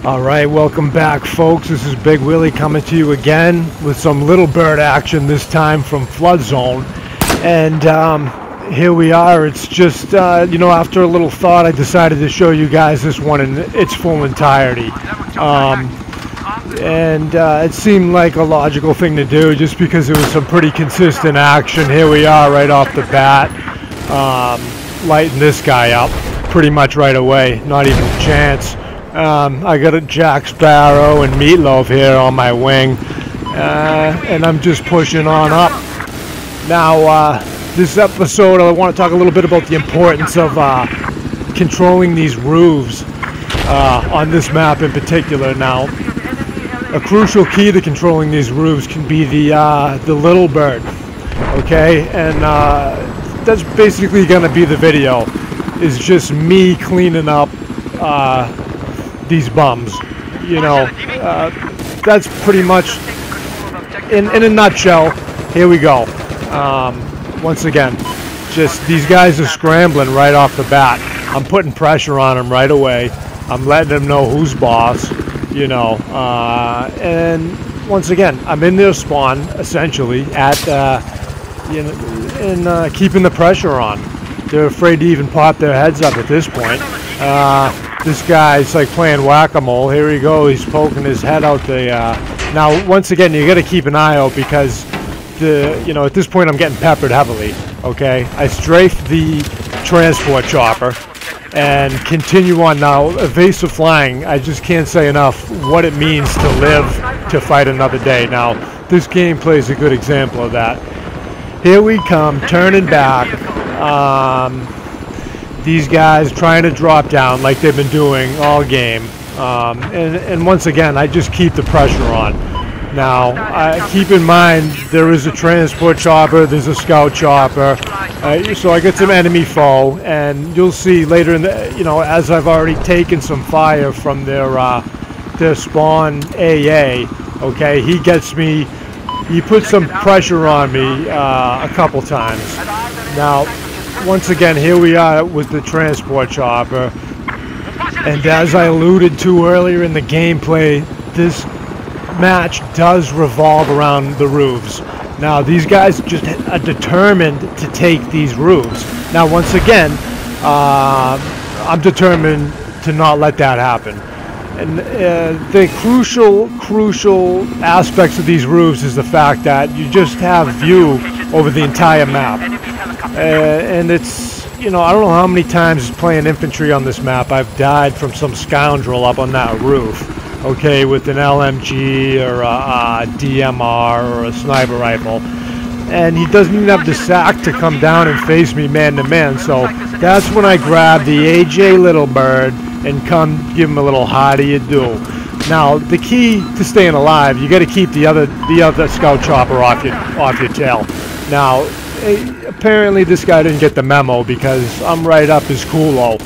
Alright, welcome back folks. This is Big Willie coming to you again with some Little Bird action, this time from Flood Zone. And here we are. It's just, you know, after a little thought, I decided to show you guys this one in its full entirety. It seemed like a logical thing to do just because it was some pretty consistent action. Here we are right off the bat, lighting this guy up pretty much right away, not even a chance. I got a Jack Sparrow and Meatloaf here on my wing, and I'm just pushing on up. Now, this episode, I want to talk a little bit about the importance of controlling these roofs on this map in particular. Now, a crucial key to controlling these roofs can be the little bird, okay? And that's basically going to be the video, is just me cleaning up these bums, you know. That's pretty much in a nutshell. Here we go. Once again, just these guys are scrambling right off the bat. I'm putting pressure on them right away. I'm letting them know who's boss, you know. And once again, I'm in their spawn essentially at you know, and keeping the pressure on. They're afraid to even pop their heads up at this point. This guy's like playing whack-a-mole. Here he goes. He's poking his head out the. Now, once again, you got to keep an eye out because you know, at this point I'm getting peppered heavily. Okay, I strafe the transport chopper and continue on. Now, evasive flying. I just can't say enough what it means to live to fight another day. Now, this gameplay is a good example of that. Here we come, turning back. These guys trying to drop down like they've been doing all game, and once again I just keep the pressure on. Now, keep in mind there is a transport chopper, there's a scout chopper, so I get some enemy foe, and you'll see later in the, you know, as I've already taken some fire from their spawn AA. Okay, he gets me. He put some pressure on me a couple times. Now, once again, here we are with the transport chopper, and as I alluded to earlier in the gameplay, this match does revolve around the roofs. Now, these guys just are determined to take these roofs. Now, once again, I'm determined to not let that happen. And the crucial aspects of these roofs is the fact that you just have view over the entire map. And it's, you know, I don't know how many times playing infantry on this map I've died from some scoundrel up on that roof, okay, with an LMG or a DMR or a sniper rifle. And he doesn't even have the sack to come down and face me man to man. So that's when I grab the AJ Little Bird and come give him a little how do you do. Now, the key to staying alive, you got to keep the other scout chopper off your tail. Now, apparently this guy didn't get the memo because I'm right up his culo.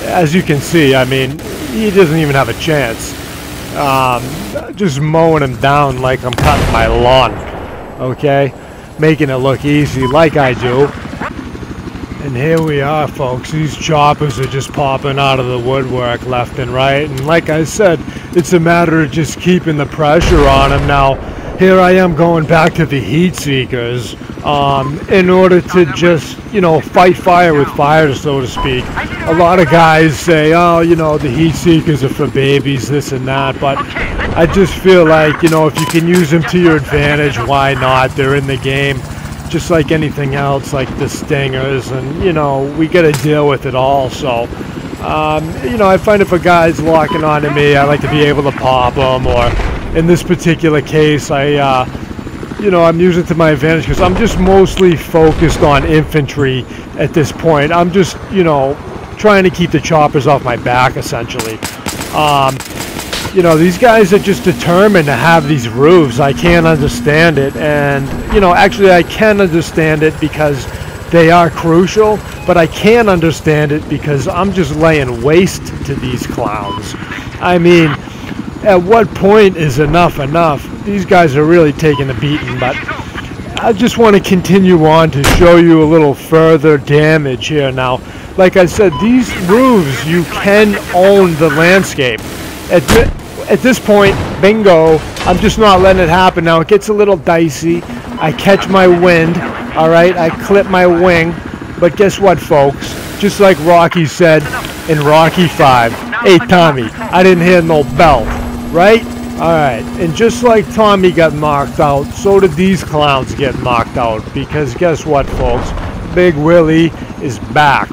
As you can see, I mean, he doesn't even have a chance. Just mowing him down like I'm cutting my lawn. Okay, making it look easy like I do. And here we are, folks. These choppers are just popping out of the woodwork left and right. And like I said, it's a matter of just keeping the pressure on them. Now, here I am going back to the heat seekers in order to just, you know, fight fire with fire, so to speak. A lot of guys say, oh, you know, the heat seekers are for babies, this and that. But I just feel like, you know, if you can use them to your advantage, why not? They're in the game. Just like anything else, like the stingers, and you know, we got to deal with it all. So, you know, I find if a guy's locking onto me, I like to be able to pop them. Or in this particular case, you know, I'm using it to my advantage because I'm just mostly focused on infantry at this point. I'm just, you know, trying to keep the choppers off my back, essentially. You know, these guys are just determined to have these roofs. I can't understand it. And, you know, actually I can understand it because they are crucial, but I can't understand it because I'm just laying waste to these clowns. I mean, at what point is enough enough? These guys are really taking the beating, but I just want to continue on to show you a little further damage here. Now, like I said, these roofs, you can own the landscape. At this point, bingo, I'm just not letting it happen. Now it gets a little dicey. I catch my wind, all right? I clip my wing, but guess what, folks? Just like Rocky said in Rocky 5, hey, Tommy, I didn't hear no bell, right? All right, and just like Tommy got knocked out, so did these clowns get knocked out, because guess what, folks? Big Willie is back,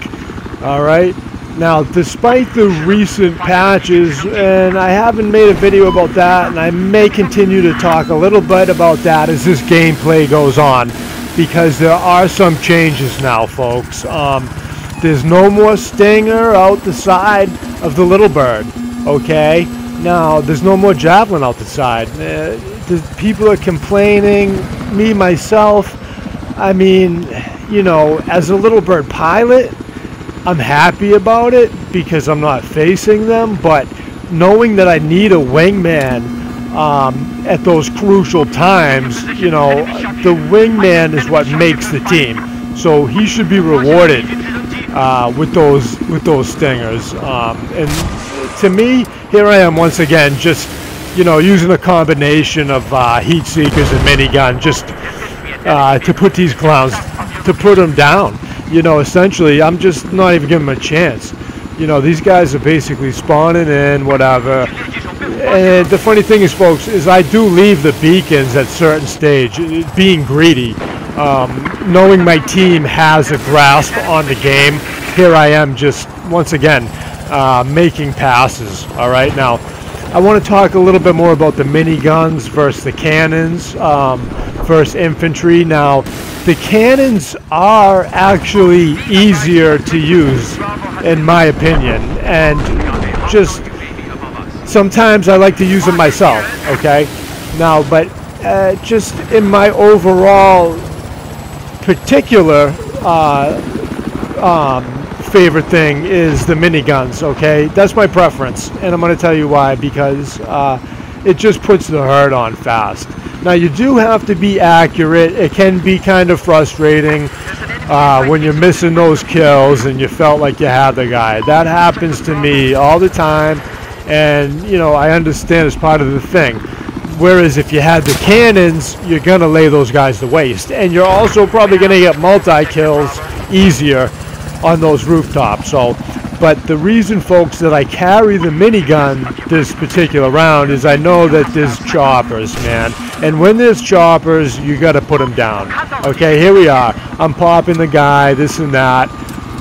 all right? Now, despite the recent patches, and I haven't made a video about that, and I may continue to talk a little bit about that as this gameplay goes on, because there are some changes now, folks. There's no more stinger out the side of the little bird, okay? Now, there's no more javelin out the side. The people are complaining, me, myself. I mean, you know, as a little bird pilot, I'm happy about it because I'm not facing them, but knowing that I need a wingman at those crucial times, you know, the wingman is what makes the team. So he should be rewarded with those stingers. And to me, here I am once again, just, you know, using a combination of heat seekers and minigun just to put these clowns, to put them down. You know, essentially, I'm just not even giving them a chance. You know, these guys are basically spawning in, whatever. And the funny thing is, folks, is I do leave the beacons at certain stage, being greedy. Knowing my team has a grasp on the game, here I am just, once again, making passes. All right, now I want to talk a little bit more about the miniguns versus the cannons versus infantry. Now, the cannons are actually easier to use, in my opinion, and just sometimes I like to use them myself. Okay, now, but just in my overall particular favorite thing is the miniguns. Okay, that's my preference, and I'm going to tell you why, because it just puts the hurt on fast. Now, you do have to be accurate. It can be kind of frustrating when you're missing those kills and you felt like you had the guy. That happens to me all the time, and you know, I understand it's part of the thing. Whereas if you had the cannons, you're going to lay those guys to waste, and you're also probably going to get multi-kills easier on those rooftops. So, but the reason, folks, that I carry the minigun this particular round is I know that there's choppers, man. And when there's choppers, you got to put them down. Okay, here we are. I'm popping the guy, this and that.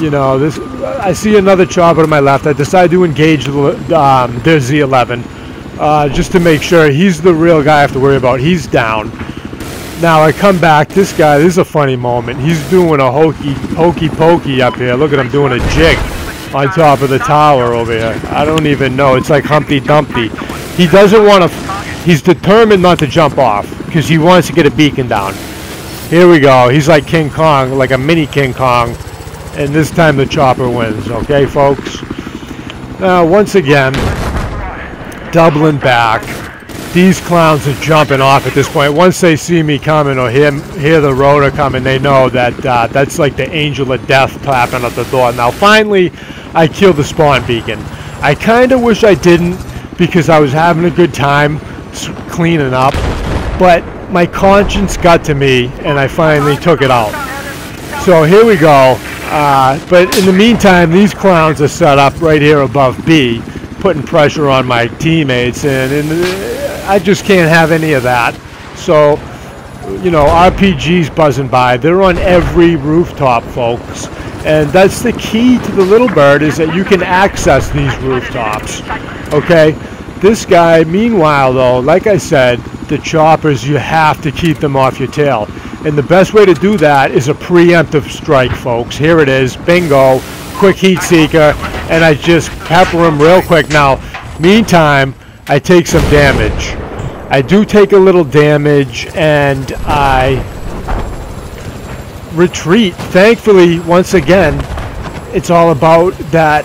You know, this. I see another chopper to my left. I decide to engage their Z11 just to make sure he's the real guy I have to worry about. He's down. Now I come back, this guy, this is a funny moment. He's doing a hokey pokey up here. Look at him doing a jig on top of the tower over here. I don't even know. It's like Humpty Dumpty. He doesn't want to, he's determined not to jump off because he wants to get a beacon down. Here we go. He's like King Kong, like a mini King Kong. And this time the chopper wins. Okay, folks? Now, once again, doubling back. These clowns are jumping off at this point. Once they see me coming or hear the rotor coming, they know that that's like the angel of death clapping at the door. Now, finally, I killed the spawn beacon. I kind of wish I didn't because I was having a good time cleaning up, but my conscience got to me, and I finally took it out. So here we go. But in the meantime, these clowns are set up right here above B, putting pressure on my teammates, and I just can't have any of that. So, you know, RPGs buzzing by. They're on every rooftop, folks. And that's the key to the little bird, is that you can access these rooftops. Okay? This guy, meanwhile, though, like I said, the choppers, you have to keep them off your tail. And the best way to do that is a preemptive strike, folks. Here it is. Bingo. Quick heat seeker. And I just pepper him real quick. Now, meantime, I take some damage. I do take a little damage, and I retreat. Thankfully, once again, it's all about that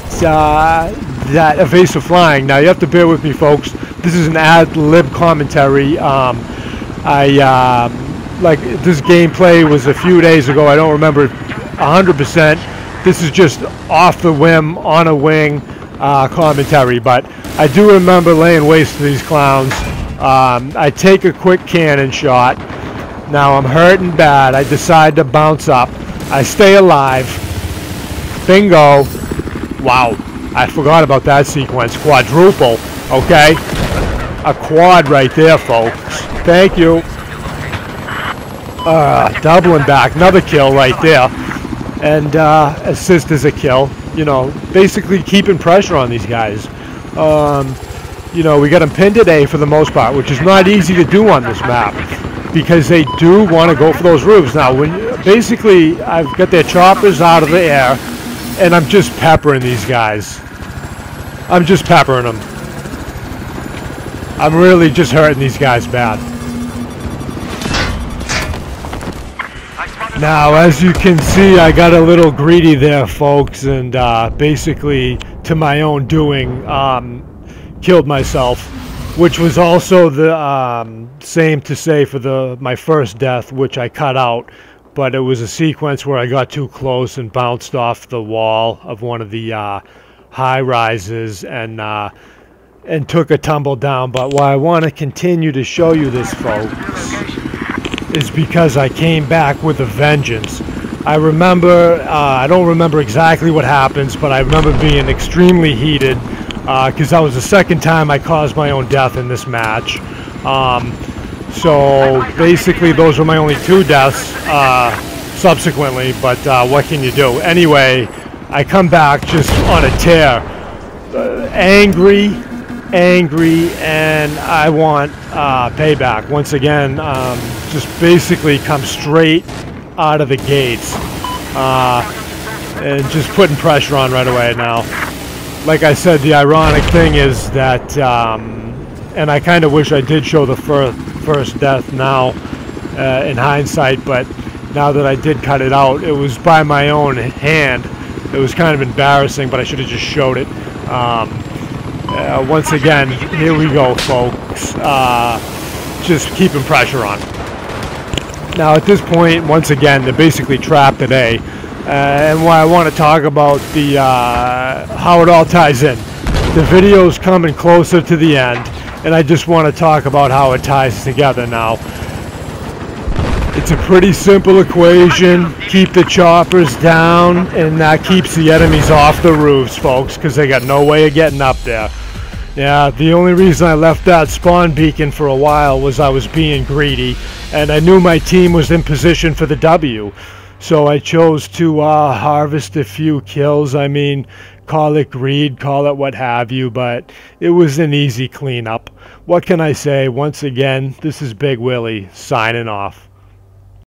that evasive flying. Now, you have to bear with me, folks. This is an ad-lib commentary. Like, this gameplay was a few days ago. I don't remember 100%. This is just off the whim, on a wing. commentary, but I do remember laying waste to these clowns. I take a quick cannon shot. Now I'm hurting bad. I decide to bounce up. I stay alive. Bingo. Wow, I forgot about that sequence. Quadruple, okay? A quad right there, folks. Thank you. Doubling back. Another kill right there. And assist is a kill. You know, basically keeping pressure on these guys. You know, we got them pinned at A for the most part, which is not easy to do on this map, because they do want to go for those roofs. Now, when basically I've got their choppers out of the air, and I'm just peppering these guys. I'm just peppering them. I'm really just hurting these guys bad. Now, as you can see, I got a little greedy there, folks, and basically, to my own doing, killed myself, which was also the same to say for my first death, which I cut out, but it was a sequence where I got too close and bounced off the wall of one of the high rises and took a tumble down. But why I want to continue to show you this, folks, is because I came back with a vengeance. I remember, I don't remember exactly what happens, but I remember being extremely heated, because that was the second time I caused my own death in this match. So basically those were my only 2 deaths subsequently, but what can you do? Anyway, I come back just on a tear, angry, and I want payback. Once again, just basically come straight out of the gates and just putting pressure on right away now. Like I said, the ironic thing is that, and I kind of wish I did show the first death now in hindsight, but now that I did cut it out, it was by my own hand. It was kind of embarrassing, but I should have just showed it. Once again, here we go, folks. Just keeping pressure on. Now at this point, once again, they're basically trapped at A. And why I want to talk about the how it all ties in. The video's coming closer to the end, and I just want to talk about how it ties together now. It's a pretty simple equation. Keep the choppers down, and that keeps the enemies off the roofs, folks, because they got no way of getting up there. Yeah, the only reason I left that spawn beacon for a while was I was being greedy, and I knew my team was in position for the W. So I chose to harvest a few kills. I mean, call it greed, call it what have you, but it was an easy cleanup. What can I say? Once again, this is Big Willie signing off.